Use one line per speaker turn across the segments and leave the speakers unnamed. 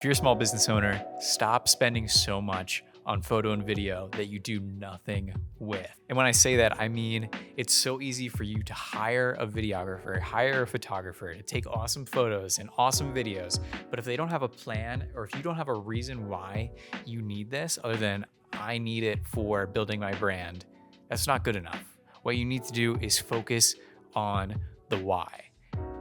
If you're a small business owner, stop spending so much on photo and video that you do nothing with. And when I say that, I mean it's so easy for you to hire a videographer, hire a photographer to take awesome photos and awesome videos. But if they don't have a plan or if you don't have a reason why you need this, other than I need it for building my brand, that's not good enough. What you need to do is focus on the why.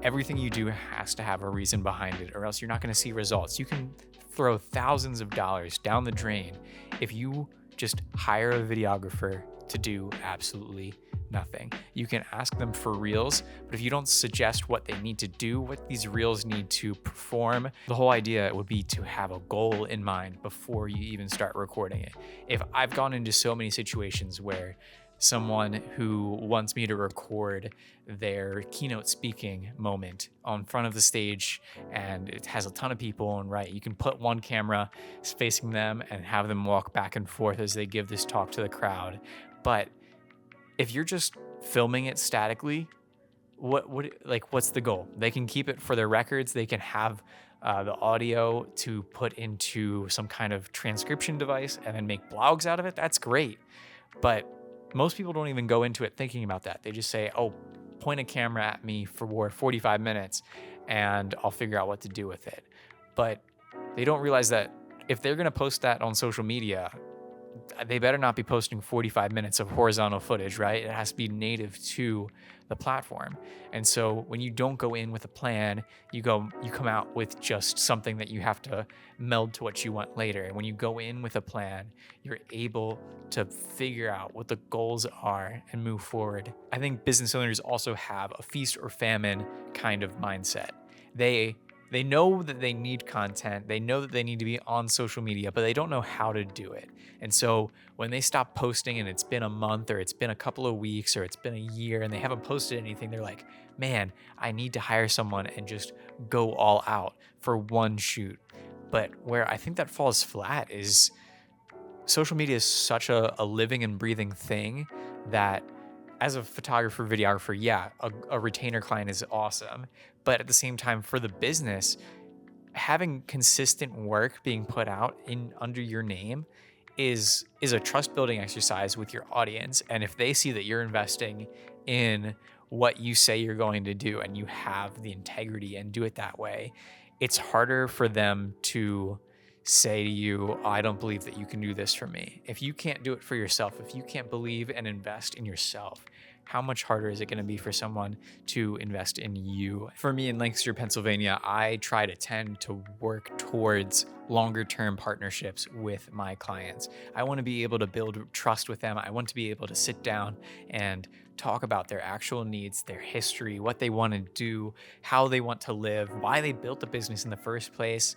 Everything you do has to have a reason behind it, or else you're not going to see results. You can throw thousands of dollars down the drain if you just hire a videographer to do absolutely nothing. You can ask them for reels, but if you don't suggest what they need to do, what these reels need to perform, the whole idea would be to have a goal in mind before you even start recording it. If I've gone into so many situations where someone who wants me to record their keynote speaking moment on front of the stage, and it has a ton of people, and right, you can put one camera facing them and have them walk back and forth as they give this talk to the crowd. But if you're just filming it statically, what's the goal? They can keep it for their records. They can have the audio to put into some kind of transcription device and then make blogs out of it. That's great. But most people don't even go into it thinking about that. They just say, oh, point a camera at me for 45 minutes and I'll figure out what to do with it. But they don't realize that if they're going to post that on social media, they better not be posting 45 minutes of horizontal footage, right? It has to be native to the platform. And so when you don't go in with a plan, you come out with just something that you have to meld to what you want later. And when you go in with a plan, you're able to figure out what the goals are and move forward. I think business owners also have a feast or famine kind of mindset. They know that they need content. They know that they need to be on social media, but they don't know how to do it. And so when they stop posting and it's been a month or it's been a couple of weeks or it's been a year and they haven't posted anything, they're like, man, I need to hire someone and just go all out for one shoot. But where I think that falls flat is social media is such a living and breathing thing that as a photographer, videographer, yeah, a retainer client is awesome. But at the same time, for the business, having consistent work being put out in under your name is a trust building exercise with your audience. And if they see that you're investing in what you say you're going to do and you have the integrity and do it that way, it's harder for them to say to you, I don't believe that you can do this for me. If you can't do it for yourself, if you can't believe and invest in yourself, how much harder is it going to be for someone to invest in you? For me in Lancaster, Pennsylvania, I try to tend to work towards longer term partnerships with my clients. I want to be able to build trust with them. I want to be able to sit down and talk about their actual needs, their history, what they want to do, how they want to live, why they built the business in the first place,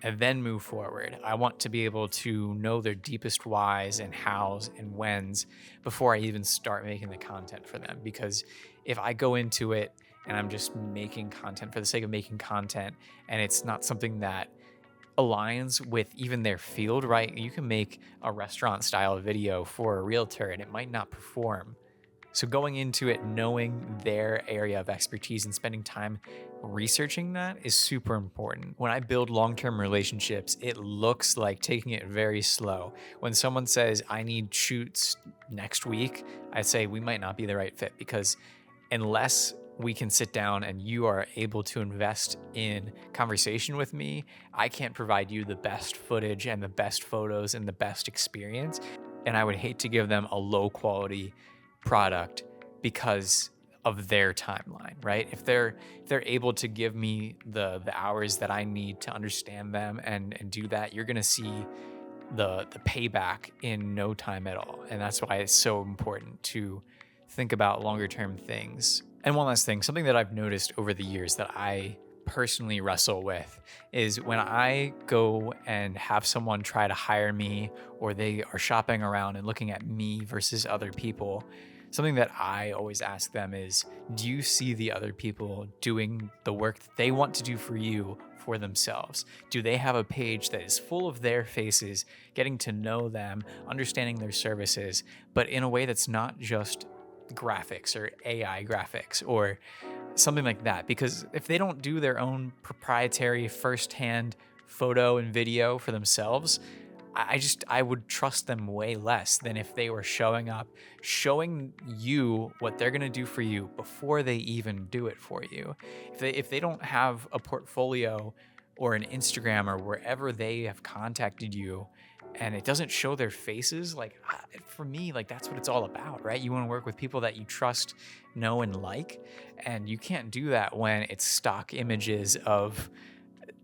and then move forward. I want to be able to know their deepest whys and hows and whens before I even start making the content for them. Because if I go into it and I'm just making content for the sake of making content and it's not something that aligns with even their field, right? You can make a restaurant style video for a realtor and it might not perform. So going into it, knowing their area of expertise and spending time researching that is super important. When I build long-term relationships, it looks like taking it very slow. When someone says, I need shoots next week, I say we might not be the right fit, because unless we can sit down and you are able to invest in conversation with me, I can't provide you the best footage and the best photos and the best experience. And I would hate to give them a low quality product because of their timeline, right? If they're able to give me the hours that I need to understand them and do that, you're gonna see the payback in no time at all. And that's why it's so important to think about longer term things. And one last thing, something that I've noticed over the years that I personally wrestle with is when I go and have someone try to hire me, or they are shopping around and looking at me versus other people, something that I always ask them is, do you see the other people doing the work that they want to do for you for themselves? Do they have a page that is full of their faces, getting to know them, understanding their services, but in a way that's not just graphics or AI graphics or something like that? Because if they don't do their own proprietary firsthand photo and video for themselves, I would trust them way less than if they were showing up, showing you what they're gonna do for you before they even do it for you. If they don't have a portfolio or an Instagram or wherever they have contacted you, and it doesn't show their faces, like for me, like that's what it's all about, right? You want to work with people that you trust, know, and like, and you can't do that when it's stock images of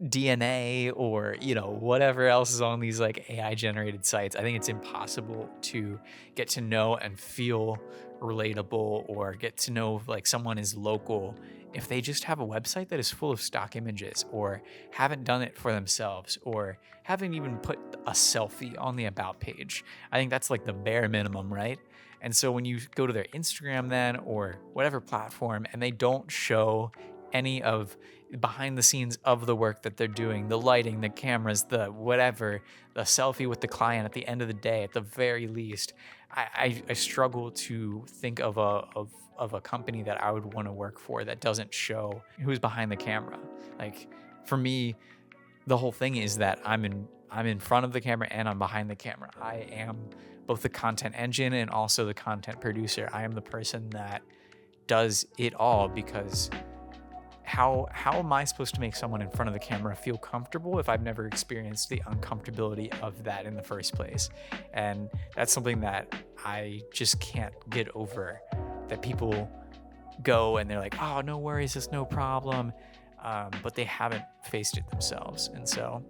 DNA or whatever else is on these like AI generated sites. I think it's impossible to get to know and feel relatable or get to know if, like, someone is local if they just have a website that is full of stock images or haven't done it for themselves or haven't even put a selfie on the about page. I think that's like the bare minimum, right? And so when you go to their Instagram then or whatever platform and they don't show any of behind the scenes of the work that they're doing, the lighting, the cameras, the whatever, the selfie with the client at the end of the day, at the very least, I struggle to think of a company that I would want to work for that doesn't show who's behind the camera. Like for me, the whole thing is that I'm in front of the camera and I'm behind the camera. I am both the content engine and also the content producer. I am the person that does it all, because how am I supposed to make someone in front of the camera feel comfortable if I've never experienced the uncomfortability of that in the first place? And that's something that I just can't get over, that people go and they're like, oh, no worries, it's no problem. But they haven't faced it themselves. And so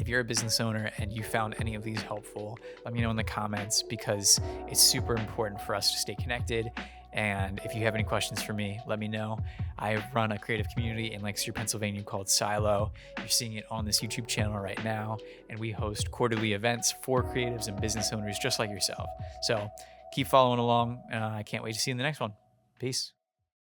if you're a business owner and you found any of these helpful, let me know in the comments, because it's super important for us to stay connected. And if you have any questions for me, let me know. I run a creative community in Lancaster, Pennsylvania called Silo. You're seeing it on this YouTube channel right now. And we host quarterly events for creatives and business owners just like yourself. So keep following along. I can't wait to see you in the next one. Peace.